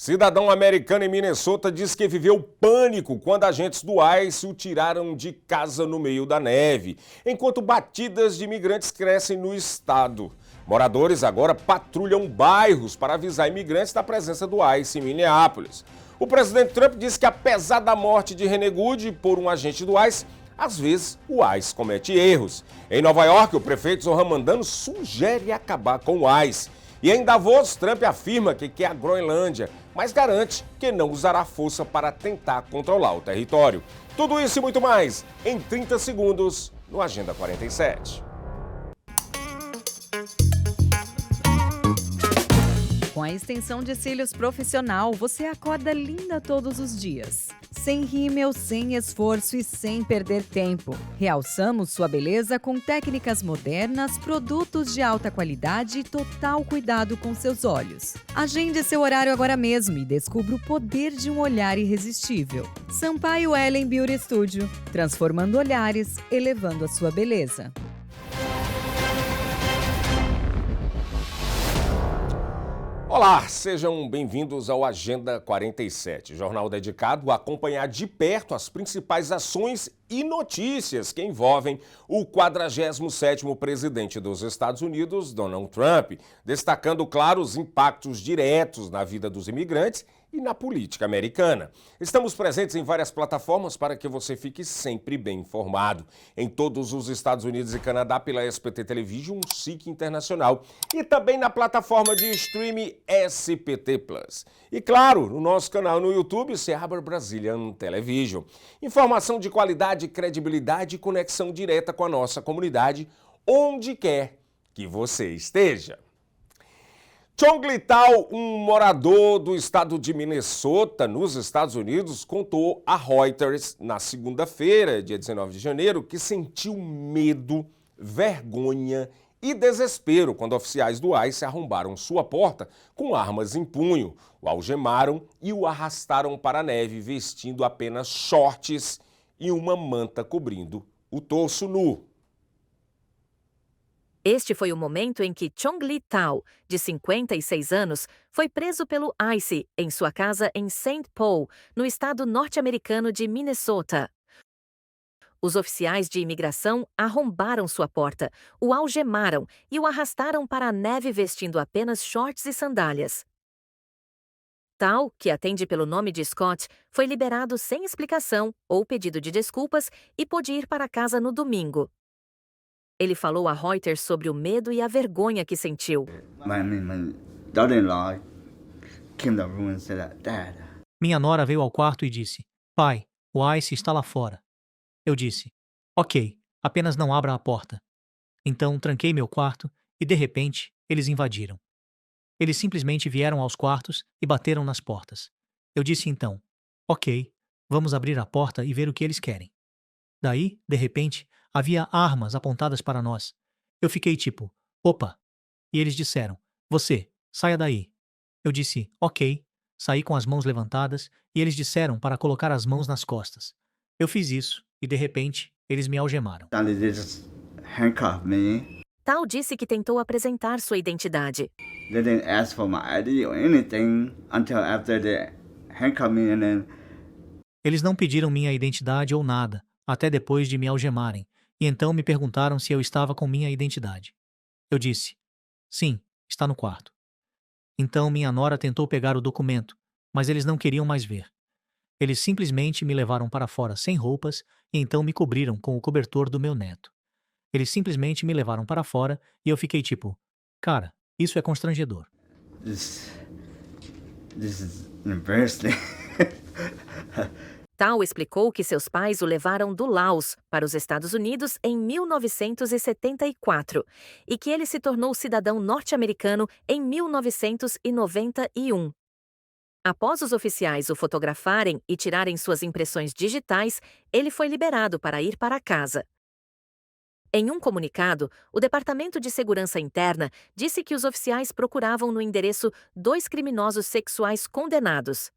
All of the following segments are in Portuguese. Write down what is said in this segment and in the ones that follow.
Cidadão americano em Minnesota diz que viveu pânico quando agentes do ICE o tiraram de casa no meio da neve, enquanto batidas de imigrantes crescem no estado. Moradores agora patrulham bairros para avisar imigrantes da presença do ICE em Minneapolis. O presidente Trump disse que, apesar da morte de René Good por um agente do ICE, às vezes o ICE comete erros. Em Nova York, o prefeito Zohran Mamdani sugere acabar com o ICE. E em Davos, Trump afirma que quer a Groenlândia, mas garante que não usará força para tentar controlar o território. Tudo isso e muito mais em 30 segundos no Agenda 47. Com a extensão de cílios profissional, você acorda linda todos os dias. Sem rímel, sem esforço e sem perder tempo. Realçamos sua beleza com técnicas modernas, produtos de alta qualidade e total cuidado com seus olhos. Agende seu horário agora mesmo e descubra o poder de um olhar irresistível. Sampaio Ellen Beauty Studio, transformando olhares, elevando a sua beleza. Olá, sejam bem-vindos ao Agenda 47, jornal dedicado a acompanhar de perto as principais ações e notícias que envolvem o 47º presidente dos Estados Unidos, Donald Trump, destacando, claro, os impactos diretos na vida dos imigrantes e na política americana. Estamos presentes em várias plataformas para que você fique sempre bem informado. Em todos os Estados Unidos e Canadá pela SPT Television, SIC Internacional, e também na plataforma de streaming SPT Plus. E claro, no nosso canal no YouTube, Seabra Brazilian Television. Informação de qualidade, credibilidade e conexão direta com a nossa comunidade, onde quer que você esteja. Chong Li-Tao, um morador do estado de Minnesota, nos Estados Unidos, contou a Reuters na segunda-feira, dia 19 de janeiro, que sentiu medo, vergonha e desespero quando oficiais do ICE arrombaram sua porta com armas em punho, o algemaram e o arrastaram para a neve vestindo apenas shorts e uma manta cobrindo o torso nu. Este foi o momento em que Chong Li-Tao, de 56 anos, foi preso pelo ICE em sua casa em St. Paul, no estado norte-americano de Minnesota. Os oficiais de imigração arrombaram sua porta, o algemaram e o arrastaram para a neve vestindo apenas shorts e sandálias. Tao, que atende pelo nome de Scott, foi liberado sem explicação ou pedido de desculpas e pôde ir para casa no domingo. Ele falou a Reuters sobre o medo e a vergonha que sentiu. Minha nora veio ao quarto e disse: "Pai, o ICE está lá fora." Eu disse: "Ok, apenas não abra a porta." Então tranquei meu quarto e, de repente, eles invadiram. Eles simplesmente vieram aos quartos e bateram nas portas. Eu disse então: "Ok, vamos abrir a porta e ver o que eles querem." Daí, de repente, havia armas apontadas para nós. Eu fiquei tipo: "Opa!" E eles disseram: "Você, saia daí." Eu disse: "Ok." Saí com as mãos levantadas e eles disseram para colocar as mãos nas costas. Eu fiz isso e, de repente, eles me algemaram. Tao disse que tentou apresentar sua identidade. Eles não pediram minha identidade ou nada, até depois de me algemarem, e então me perguntaram se eu estava com minha identidade. Eu disse: "Sim, está no quarto." Então minha nora tentou pegar o documento, mas eles não queriam mais ver. Eles simplesmente me levaram para fora sem roupas e então me cobriram com o cobertor do meu neto. Eles simplesmente me levaram para fora e eu fiquei tipo: "Cara, isso é constrangedor." This is embarrassing. Tao explicou que seus pais o levaram do Laos para os Estados Unidos em 1974 e que ele se tornou cidadão norte-americano em 1991. Após os oficiais o fotografarem e tirarem suas impressões digitais, ele foi liberado para ir para casa. Em um comunicado, o Departamento de Segurança Interna disse que os oficiais procuravam no endereço 2 criminosos sexuais condenados.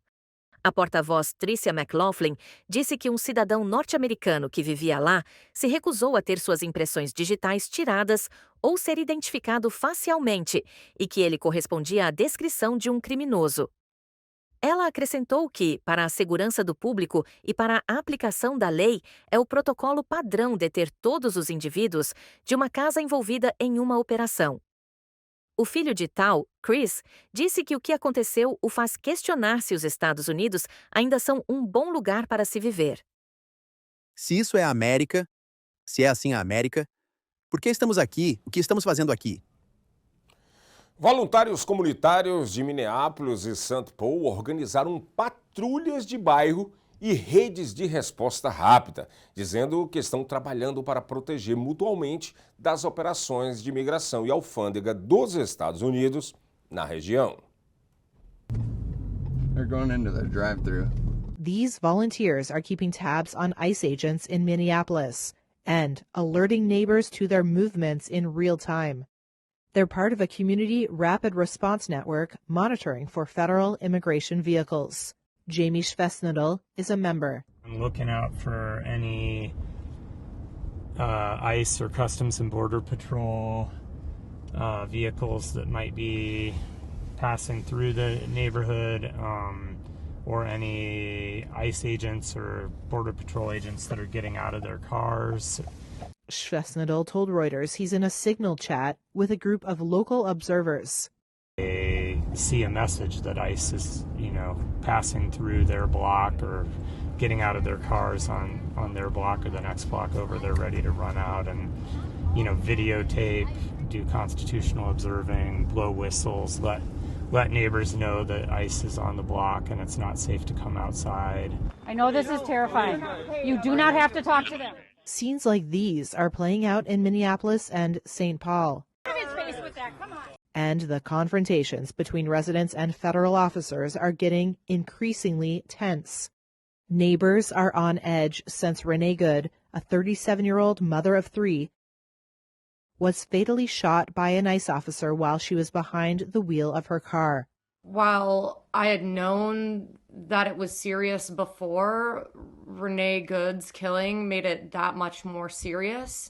A porta-voz Tricia McLaughlin disse que um cidadão norte-americano que vivia lá se recusou a ter suas impressões digitais tiradas ou ser identificado facialmente e que ele correspondia à descrição de um criminoso. Ela acrescentou que, para a segurança do público e para a aplicação da lei, é o protocolo padrão deter todos os indivíduos de uma casa envolvida em uma operação. O filho de Tal, Chris, disse que o que aconteceu o faz questionar se os Estados Unidos ainda são um bom lugar para se viver. Se isso é a América, se é assim a América, por que estamos aqui? O que estamos fazendo aqui? Voluntários comunitários de Minneapolis e St. Paul organizaram patrulhas de bairro e redes de resposta rápida, dizendo que estão trabalhando para proteger mutuamente das operações de imigração e alfândega dos Estados Unidos na região. They're going into the drive-thru. These volunteers are keeping tabs on ICE agents in Minneapolis and alerting neighbors to their movements in real time. They're part of a community rapid response network monitoring for federal immigration vehicles. Jamie Schvesnadel is a member. I'm looking out for any ICE or Customs and Border Patrol vehicles that might be passing through the neighborhood, or any ICE agents or Border Patrol agents that are getting out of their cars. Schvesnadel told Reuters he's in a signal chat with a group of local observers. They see a message that ICE is, passing through their block or getting out of their cars on their block or the next block over. They're ready to run out and, videotape, do constitutional observing, blow whistles, let neighbors know that ICE is on the block and it's not safe to come outside. I know this is terrifying. You do not have to talk to them. Scenes like these are playing out in Minneapolis and St. Paul. And the confrontations between residents and federal officers are getting increasingly tense. Neighbors are on edge since Renee Good, a 37-year-old mother of three, was fatally shot by an ICE officer while she was behind the wheel of her car. While I had known that it was serious before, Renee Good's killing made it that much more serious.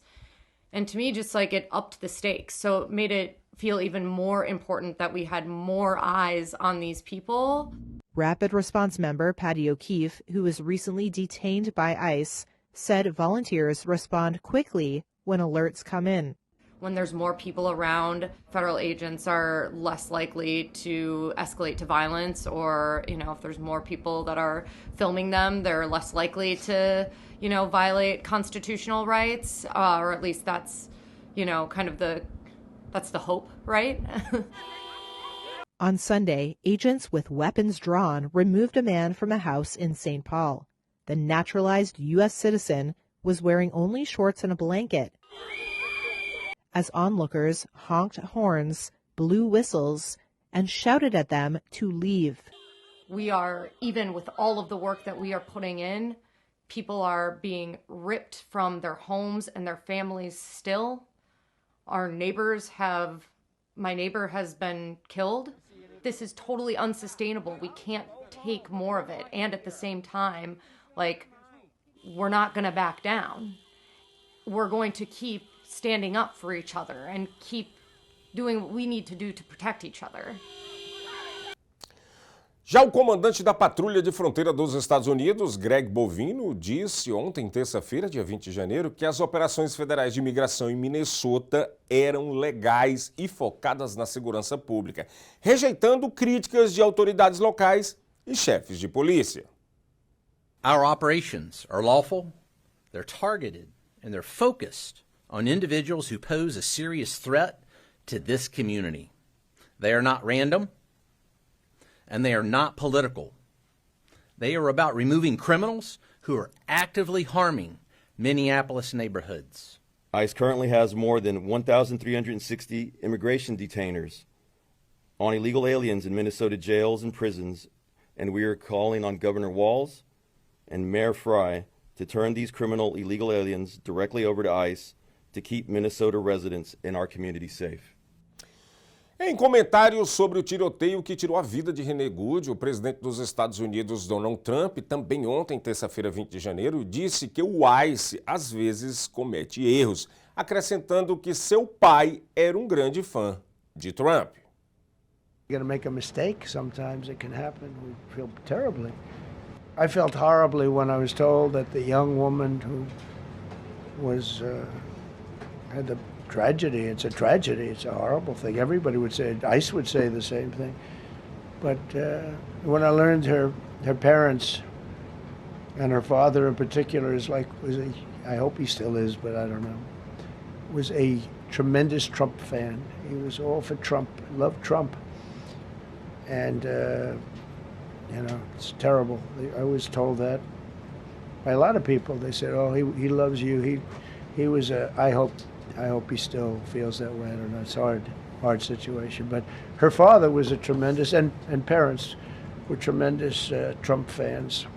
And to me, just like it upped the stakes. So it made it feel even more important that we had more eyes on these people. Rapid Response member Patty O'Keefe, who was recently detained by ICE, said volunteers respond quickly when alerts come in. When there's more people around, federal agents are less likely to escalate to violence, or, if there's more people that are filming them, they're less likely to, violate constitutional rights, or at least that's, that's the hope, right? On Sunday, agents with weapons drawn removed a man from a house in St. Paul. The naturalized U.S. citizen was wearing only shorts and a blanket, as onlookers honked horns, blew whistles, and shouted at them to leave. We are, even with all of the work that we are putting in, people are being ripped from their homes and their families still. My neighbor has been killed. This is totally unsustainable. We can't take more of it. And at the same time, we're not going to back down. We're going to keep standing up for each other and keep doing what we need to do to protect each other. Já o comandante da Patrulha de Fronteira dos Estados Unidos, Greg Bovino, disse ontem, terça-feira, dia 20 de janeiro, que as operações federais de imigração em Minnesota eram legais e focadas na segurança pública, rejeitando críticas de autoridades locais e chefes de polícia. Our operations are lawful, they're targeted, and they're focused on individuals who pose a serious threat to this community. They are not random, and they are not political. They are about removing criminals who are actively harming Minneapolis neighborhoods. ICE currently has more than 1,360 immigration detainers on illegal aliens in Minnesota jails and prisons, and we are calling on Governor Walz and Mayor Frey to turn these criminal illegal aliens directly over to ICE to keep Minnesota residents in our community safe. Em comentários sobre o tiroteio que tirou a vida de Renee Good, o presidente dos Estados Unidos, Donald Trump, também ontem, terça-feira, 20 de janeiro, disse que o ICE às vezes comete erros, acrescentando que seu pai era um grande fã de Trump. You're going to make a mistake. Sometimes it can happen. We feel terribly. I felt horribly when I was told that the young woman who was had the tragedy. It's a tragedy. It's a horrible thing. Everybody would say, ICE would say the same thing. But when I learned her parents and her father in particular I hope he still is, but I don't know, was a tremendous Trump fan. He was all for Trump, loved Trump. And, it's terrible. I was told that by a lot of people. They said, oh, he loves you. He was I hope he still feels that way. I don't know. It's a hard situation. But her father was a tremendous, and parents were tremendous Trump fans.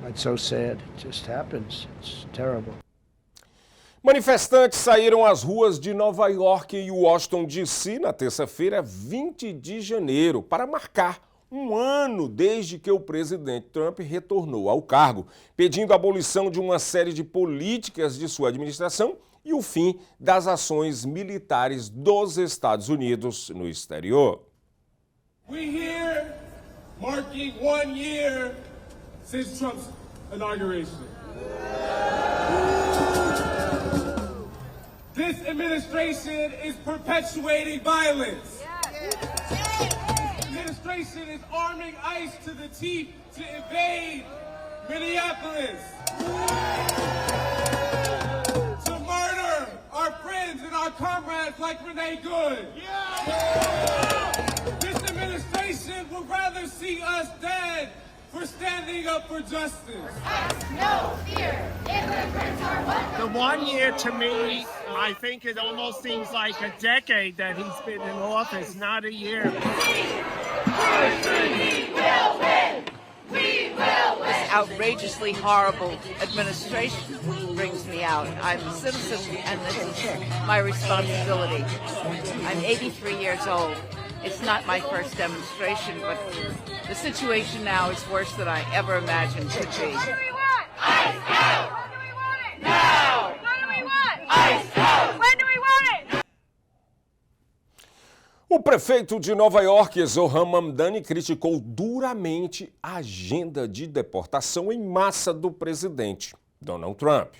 It's so sad. It just happens. It's terrible. Manifestantes saíram às ruas de Nova York e Washington, D.C. na terça-feira, 20 de janeiro, para marcar um ano desde que o presidente Trump retornou ao cargo, pedindo a abolição de uma série de políticas de sua administração e o fim das ações militares dos Estados Unidos no exterior. We here marking 1 year since Trump's inauguration. This administration is perpetuating violence. This administration is arming ICE to the teeth to invade Minneapolis. To murder our friends and our comrades like Renee Good. This administration would rather see us dead for standing up for justice. No fear. Immigrants are welcome. The 1 year to me, I think it almost seems like a decade that he's been in office, not a year. We will win. We will win. This outrageously horrible administration brings me out. I'm a citizen and this is my responsibility. I'm 83 years old. It's not my first demonstration, but the situation now is worse than I ever imagined could be. What do we want? ICE out! When do we want it? Now! What do we want? ICE out! When do we want it? O prefeito de Nova York, Zohran Mamdani, criticou duramente a agenda de deportação em massa do presidente Donald Trump.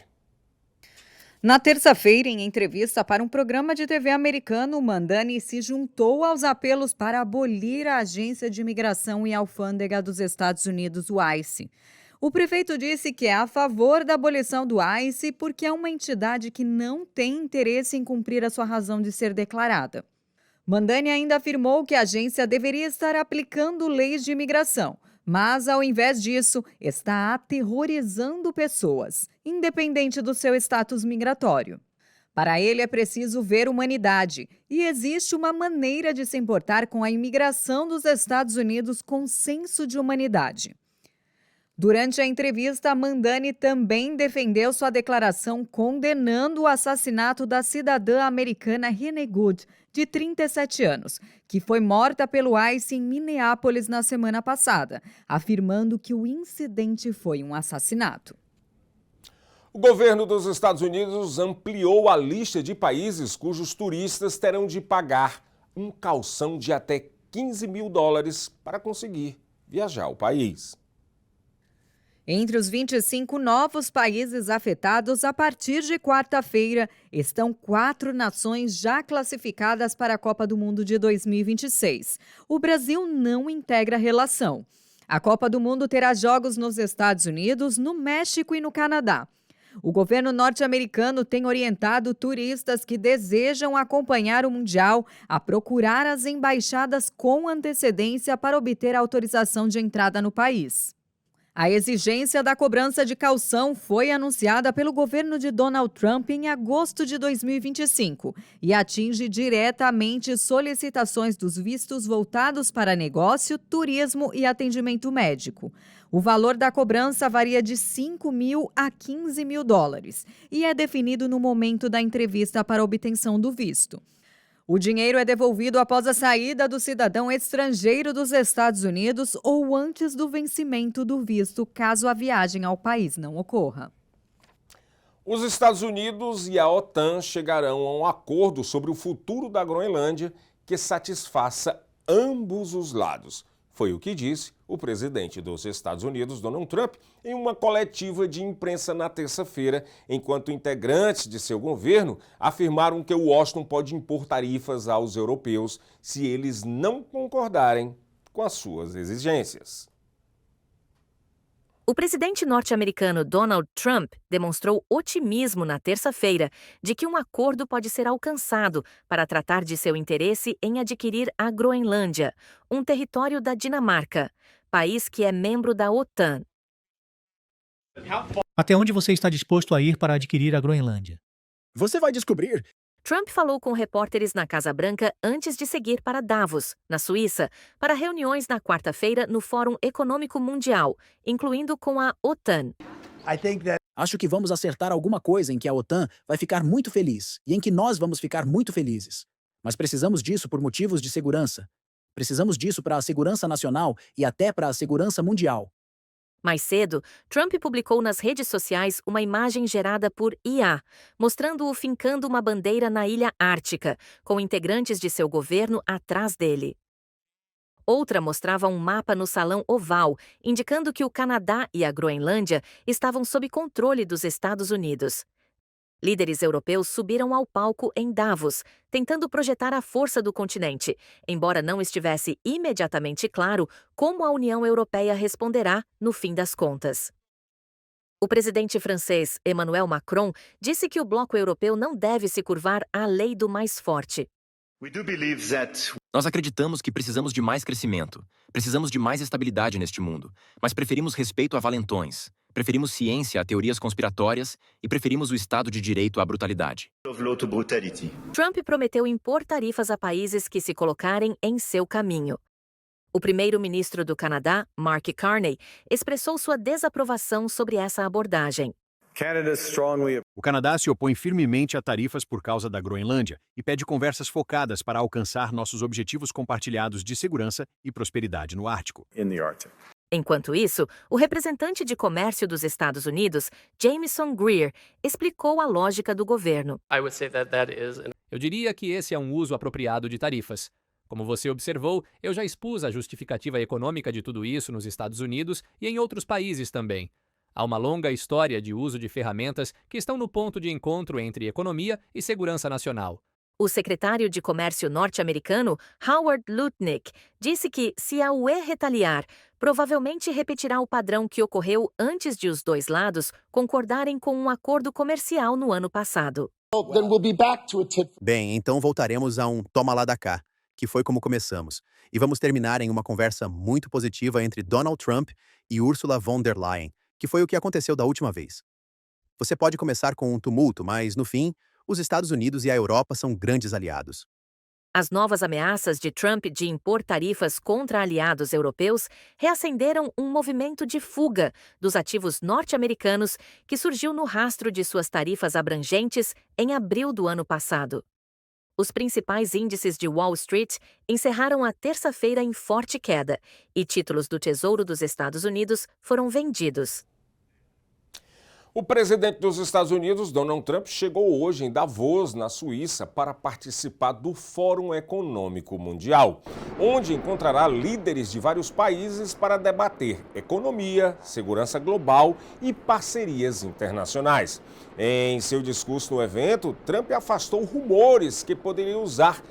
Na terça-feira, em entrevista para um programa de TV americano, Mamdani se juntou aos apelos para abolir a Agência de Imigração e Alfândega dos Estados Unidos, o ICE. O prefeito disse que é a favor da abolição do ICE porque é uma entidade que não tem interesse em cumprir a sua razão de ser declarada. Mamdani ainda afirmou que a agência deveria estar aplicando leis de imigração, mas, ao invés disso, está aterrorizando pessoas, independente do seu status migratório. Para ele, é preciso ver humanidade, e existe uma maneira de se importar com a imigração dos Estados Unidos com senso de humanidade. Durante a entrevista, Mamdani também defendeu sua declaração condenando o assassinato da cidadã americana Renee Good, de 37 anos, que foi morta pelo ICE em Minneapolis na semana passada, afirmando que o incidente foi um assassinato. O governo dos Estados Unidos ampliou a lista de países cujos turistas terão de pagar um calção de até $15 mil para conseguir viajar ao país. Entre os 25 novos países afetados, a partir de quarta-feira, estão 4 nações já classificadas para a Copa do Mundo de 2026. O Brasil não integra a relação. A Copa do Mundo terá jogos nos Estados Unidos, no México e no Canadá. O governo norte-americano tem orientado turistas que desejam acompanhar o Mundial a procurar as embaixadas com antecedência para obter autorização de entrada no país. A exigência da cobrança de calção foi anunciada pelo governo de Donald Trump em agosto de 2025 e atinge diretamente solicitações dos vistos voltados para negócio, turismo e atendimento médico. O valor da cobrança varia de $5 mil a $15 mil e é definido no momento da entrevista para obtenção do visto. O dinheiro é devolvido após a saída do cidadão estrangeiro dos Estados Unidos ou antes do vencimento do visto, caso a viagem ao país não ocorra. Os Estados Unidos e a OTAN chegarão a um acordo sobre o futuro da Groenlândia que satisfaça ambos os lados. Foi o que disse o presidente dos Estados Unidos, Donald Trump, em uma coletiva de imprensa na terça-feira, enquanto integrantes de seu governo afirmaram que Washington pode impor tarifas aos europeus se eles não concordarem com as suas exigências. O presidente norte-americano Donald Trump demonstrou otimismo na terça-feira de que um acordo pode ser alcançado para tratar de seu interesse em adquirir a Groenlândia, um território da Dinamarca, país que é membro da OTAN. Até onde você está disposto a ir para adquirir a Groenlândia? Você vai descobrir. Trump falou com repórteres na Casa Branca antes de seguir para Davos, na Suíça, para reuniões na quarta-feira no Fórum Econômico Mundial, incluindo com a OTAN. Acho que vamos acertar alguma coisa em que a OTAN vai ficar muito feliz e em que nós vamos ficar muito felizes. Mas precisamos disso por motivos de segurança. Precisamos disso para a segurança nacional e até para a segurança mundial. Mais cedo, Trump publicou nas redes sociais uma imagem gerada por IA, mostrando-o fincando uma bandeira na Ilha Ártica, com integrantes de seu governo atrás dele. Outra mostrava um mapa no Salão Oval, indicando que o Canadá e a Groenlândia estavam sob controle dos Estados Unidos. Líderes europeus subiram ao palco em Davos, tentando projetar a força do continente, embora não estivesse imediatamente claro como a União Europeia responderá no fim das contas. O presidente francês Emmanuel Macron disse que o bloco europeu não deve se curvar à lei do mais forte. Nós acreditamos que precisamos de mais crescimento, precisamos de mais estabilidade neste mundo, mas preferimos respeito a valentões. Preferimos ciência a teorias conspiratórias e preferimos o Estado de Direito à brutalidade. Trump prometeu impor tarifas a países que se colocarem em seu caminho. O primeiro-ministro do Canadá, Mark Carney, expressou sua desaprovação sobre essa abordagem. O Canadá se opõe firmemente a tarifas por causa da Groenlândia e pede conversas focadas para alcançar nossos objetivos compartilhados de segurança e prosperidade no Ártico. Enquanto isso, o representante de comércio dos Estados Unidos, Jameson Greer, explicou a lógica do governo. Eu diria que esse é um uso apropriado de tarifas. Como você observou, eu já expus a justificativa econômica de tudo isso nos Estados Unidos e em outros países também. Há uma longa história de uso de ferramentas que estão no ponto de encontro entre economia e segurança nacional. O secretário de Comércio norte-americano, Howard Lutnick, disse que, se a UE retaliar, provavelmente repetirá o padrão que ocorreu antes de os dois lados concordarem com um acordo comercial no ano passado. Bem, então voltaremos a um toma lá da cá, que foi como começamos, e vamos terminar em uma conversa muito positiva entre Donald Trump e Ursula von der Leyen, que foi o que aconteceu da última vez. Você pode começar com um tumulto, mas, no fim, os Estados Unidos e a Europa são grandes aliados. As novas ameaças de Trump de impor tarifas contra aliados europeus reacenderam um movimento de fuga dos ativos norte-americanos que surgiu no rastro de suas tarifas abrangentes em abril do ano passado. Os principais índices de Wall Street encerraram a terça-feira em forte queda e títulos do Tesouro dos Estados Unidos foram vendidos. O presidente dos Estados Unidos, Donald Trump, chegou hoje em Davos, na Suíça, para participar do Fórum Econômico Mundial, onde encontrará líderes de vários países para debater economia, segurança global e parcerias internacionais. Em seu discurso no evento, Trump afastou rumores que poderia usar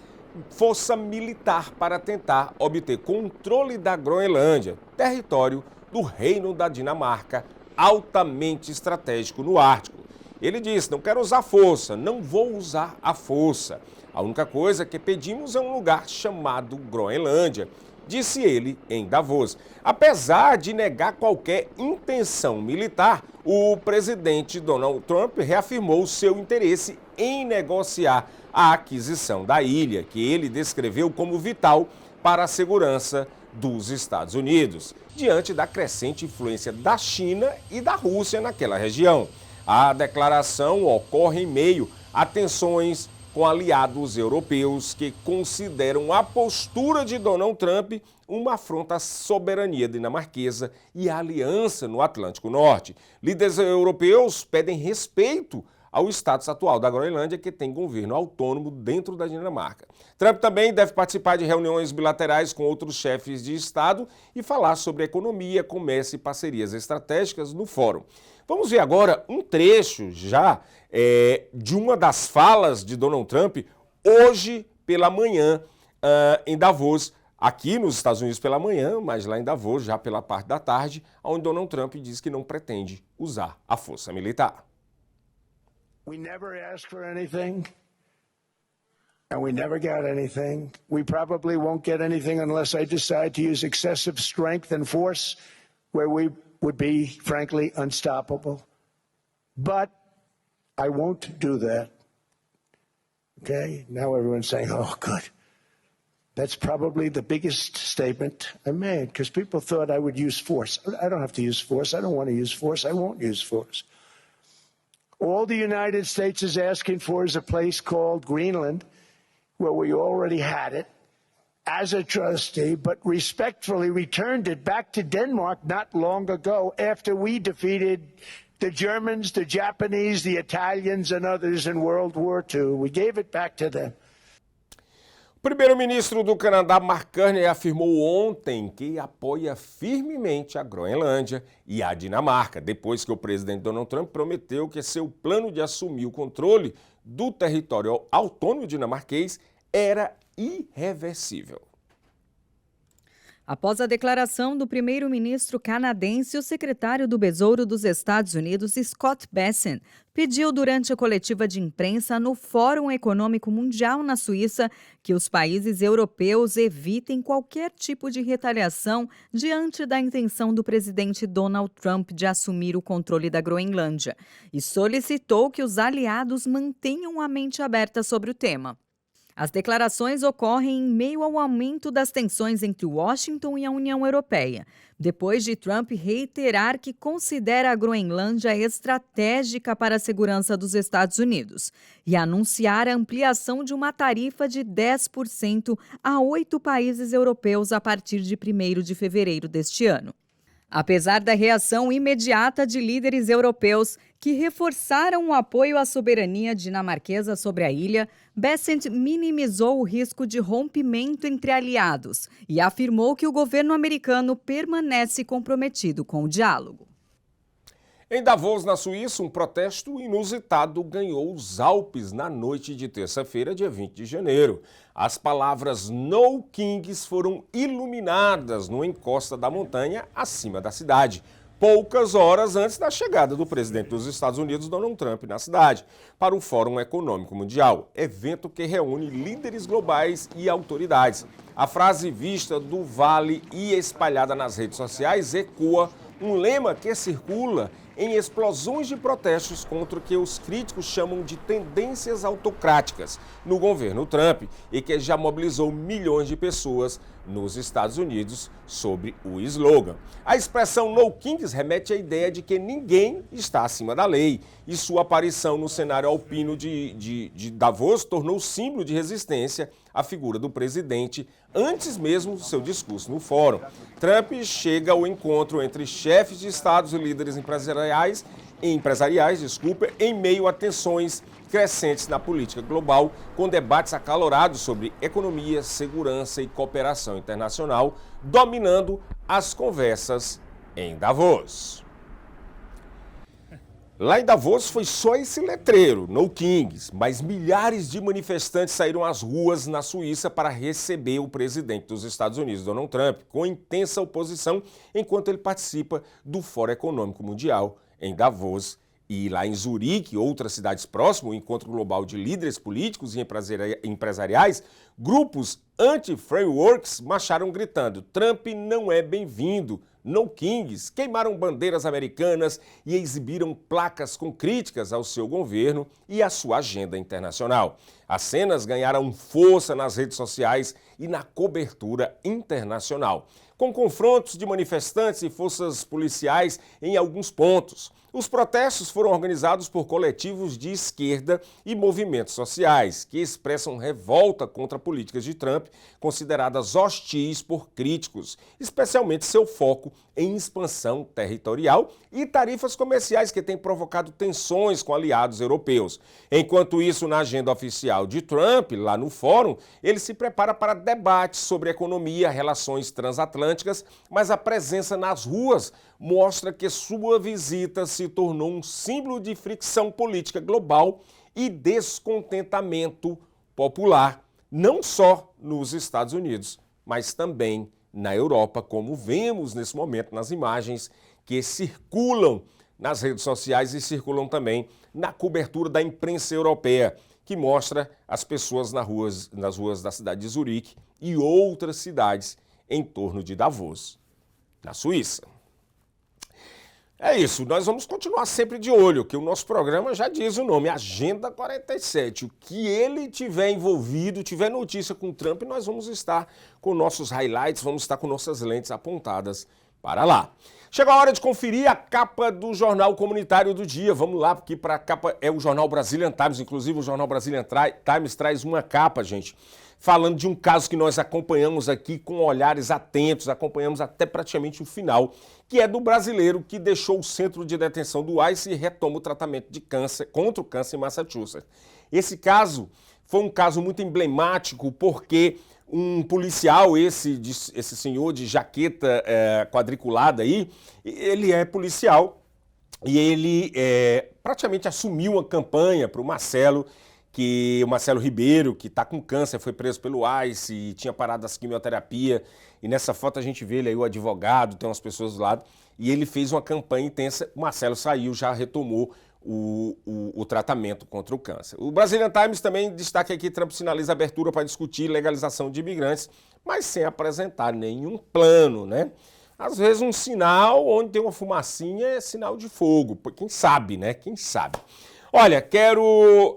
força militar para tentar obter controle da Groenlândia, território do Reino da Dinamarca, altamente estratégico no Ártico. Ele disse: não quero usar força, não vou usar a força. A única coisa que pedimos é um lugar chamado Groenlândia, disse ele em Davos. Apesar de negar qualquer intenção militar, o presidente Donald Trump reafirmou seu interesse em negociar a aquisição da ilha, que ele descreveu como vital para a segurança dos Estados Unidos, diante da crescente influência da China e da Rússia naquela região. A declaração ocorre em meio a tensões com aliados europeus que consideram a postura de Donald Trump uma afronta à soberania dinamarquesa e à aliança no Atlântico Norte. Líderes europeus pedem respeito ao status atual da Groenlândia, que tem governo autônomo dentro da Dinamarca. Trump também deve participar de reuniões bilaterais com outros chefes de Estado e falar sobre economia, comércio e parcerias estratégicas no fórum. Vamos ver agora um trecho já de uma das falas de Donald Trump hoje pela manhã em Davos, aqui nos Estados Unidos pela manhã, mas lá em Davos já pela parte da tarde, onde Donald Trump diz que não pretende usar a força militar. We never asked for anything, and we never got anything. We probably won't get anything unless I decide to use excessive strength and force, where we would be, frankly, unstoppable. But I won't do that. Okay? Now everyone's saying, oh, good. That's probably the biggest statement I made, because people thought I would use force. I don't have to use force. I don't want to use force. I won't use force. All the United States is asking for is a place called Greenland, where we already had it as a trustee, but respectfully returned it back to Denmark not long ago after we defeated the Germans, the Japanese, the Italians, and others in World War II. We gave it back to them. O primeiro-ministro do Canadá, Mark Carney, afirmou ontem que apoia firmemente a Groenlândia e a Dinamarca, depois que o presidente Donald Trump prometeu que seu plano de assumir o controle do território autônomo dinamarquês era irreversível. Após a declaração do primeiro-ministro canadense, o secretário do Tesouro dos Estados Unidos, Scott Bessent, pediu durante a coletiva de imprensa no Fórum Econômico Mundial na Suíça que os países europeus evitem qualquer tipo de retaliação diante da intenção do presidente Donald Trump de assumir o controle da Groenlândia e solicitou que os aliados mantenham a mente aberta sobre o tema. As declarações ocorrem em meio ao aumento das tensões entre Washington e a União Europeia, depois de Trump reiterar que considera a Groenlândia estratégica para a segurança dos Estados Unidos e anunciar a ampliação de uma tarifa de 10% a 8 países europeus a partir de 1º de fevereiro deste ano. Apesar da reação imediata de líderes europeus que reforçaram o apoio à soberania dinamarquesa sobre a ilha, Bessent minimizou o risco de rompimento entre aliados e afirmou que o governo americano permanece comprometido com o diálogo. Em Davos, na Suíça, um protesto inusitado ganhou os Alpes na noite de terça-feira, dia 20 de janeiro. As palavras No Kings foram iluminadas no encosta da montanha acima da cidade, poucas horas antes da chegada do presidente dos Estados Unidos, Donald Trump, na cidade, para o Fórum Econômico Mundial, evento que reúne líderes globais e autoridades. A frase vista do vale e espalhada nas redes sociais ecoa um lema que circula em explosões de protestos contra o que os críticos chamam de tendências autocráticas no governo Trump e que já mobilizou milhões de pessoas nos Estados Unidos sobre o slogan. A expressão No Kings remete à ideia de que ninguém está acima da lei e sua aparição no cenário alpino de Davos tornou símbolo de resistência à figura do presidente antes mesmo do seu discurso no fórum. Trump chega ao encontro entre chefes de estados e líderes empresariais, em meio a tensões crescentes na política global, com debates acalorados sobre economia, segurança e cooperação internacional, dominando as conversas em Davos. Lá em Davos foi só esse letreiro, No Kings, mas milhares de manifestantes saíram às ruas na Suíça para receber o presidente dos Estados Unidos, Donald Trump, com intensa oposição, enquanto ele participa do Fórum Econômico Mundial em Davos. E lá em Zurique, outras cidades próximas, o encontro global de líderes políticos e empresariais, grupos anti-frameworks marcharam gritando: Trump não é bem-vindo, No Kings, queimaram bandeiras americanas e exibiram placas com críticas ao seu governo e à sua agenda internacional. As cenas ganharam força nas redes sociais e na cobertura internacional, com confrontos de manifestantes e forças policiais em alguns pontos. Os protestos foram organizados por coletivos de esquerda e movimentos sociais, que expressam revolta contra políticas de Trump, consideradas hostis por críticos, especialmente seu foco em expansão territorial e tarifas comerciais que têm provocado tensões com aliados europeus. Enquanto isso, na agenda oficial de Trump, lá no fórum, ele se prepara para debates sobre economia, relações transatlânticas, mas a presença nas ruas mostra que sua visita se tornou um símbolo de fricção política global e descontentamento popular, não só nos Estados Unidos, mas também na Europa, como vemos nesse momento nas imagens que circulam nas redes sociais e circulam também na cobertura da imprensa europeia, que mostra as pessoas nas ruas da cidade de Zurique e outras cidades em torno de Davos, na Suíça. É isso, nós vamos continuar sempre de olho, que o nosso programa já diz o nome, Agenda 47. O que ele tiver envolvido, tiver notícia com o Trump, nós vamos estar com nossos highlights, vamos estar com nossas lentes apontadas para lá. Chegou a hora de conferir a capa do Jornal Comunitário do Dia. Vamos lá, porque para a capa é o Jornal Brazilian Times, inclusive o Jornal Brazilian Times traz uma capa, gente, falando de um caso que nós acompanhamos aqui com olhares atentos, acompanhamos até praticamente o final, que é do brasileiro que deixou o centro de detenção do ICE e retoma o tratamento de câncer, contra o câncer em Massachusetts. Esse caso foi um caso muito emblemático porque um policial, esse senhor de jaqueta quadriculada aí, ele é policial e ele praticamente assumiu uma campanha para o Marcelo Ribeiro, que está com câncer, foi preso pelo ICE e tinha parado as quimioterapia. E nessa foto a gente vê ele aí, o advogado, tem umas pessoas do lado, e ele fez uma campanha intensa. O Marcelo saiu, já retomou o tratamento contra o câncer. O Brazilian Times também destaca aqui que Trump sinaliza abertura para discutir legalização de imigrantes, mas sem apresentar nenhum plano, né? Às vezes um sinal onde tem uma fumacinha é sinal de fogo. Quem sabe, né? Quem sabe? Olha, quero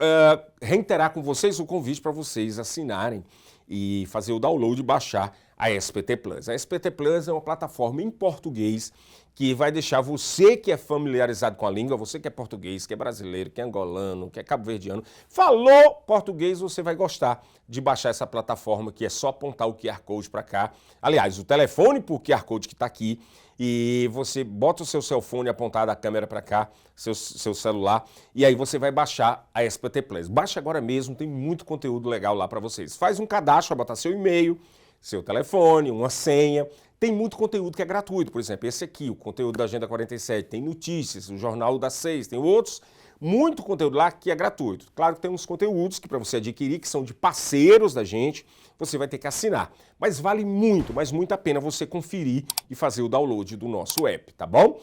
reiterar com vocês o convite para vocês assinarem e fazer o download e baixar a SPT Plus. A SPT Plus é uma plataforma em português que vai deixar você que é familiarizado com a língua, você que é português, que é brasileiro, que é angolano, que é cabo-verdiano, falou português, você vai gostar de baixar essa plataforma, que é só apontar o QR Code para cá. Aliás, o telefone por QR Code que está aqui, e você bota o seu cellphone apontado a câmera para cá, seu celular, e aí você vai baixar a SPT Plus. Baixa agora mesmo, tem muito conteúdo legal lá para vocês. Faz um cadastro, vai botar seu e-mail, seu telefone, uma senha. Tem muito conteúdo que é gratuito, por exemplo, esse aqui, o conteúdo da Agenda 47, tem notícias, o Jornal das 6, tem outros, muito conteúdo lá que é gratuito. Claro que tem uns conteúdos que para você adquirir, que são de parceiros da gente, você vai ter que assinar. Mas vale muito, mas muito a pena você conferir e fazer o download do nosso app, tá bom?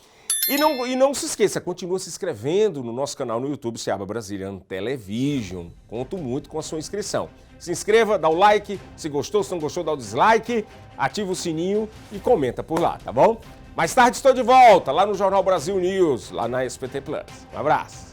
E não se esqueça, continua se inscrevendo no nosso canal no YouTube, Seaba Brazilian Television. Conto muito com a sua inscrição. Se inscreva, dá o like, se gostou, se não gostou, dá o dislike, ativa o sininho e comenta por lá, tá bom? Mais tarde estou de volta, lá no Jornal Brasil News, lá na SPT Plus. Um abraço.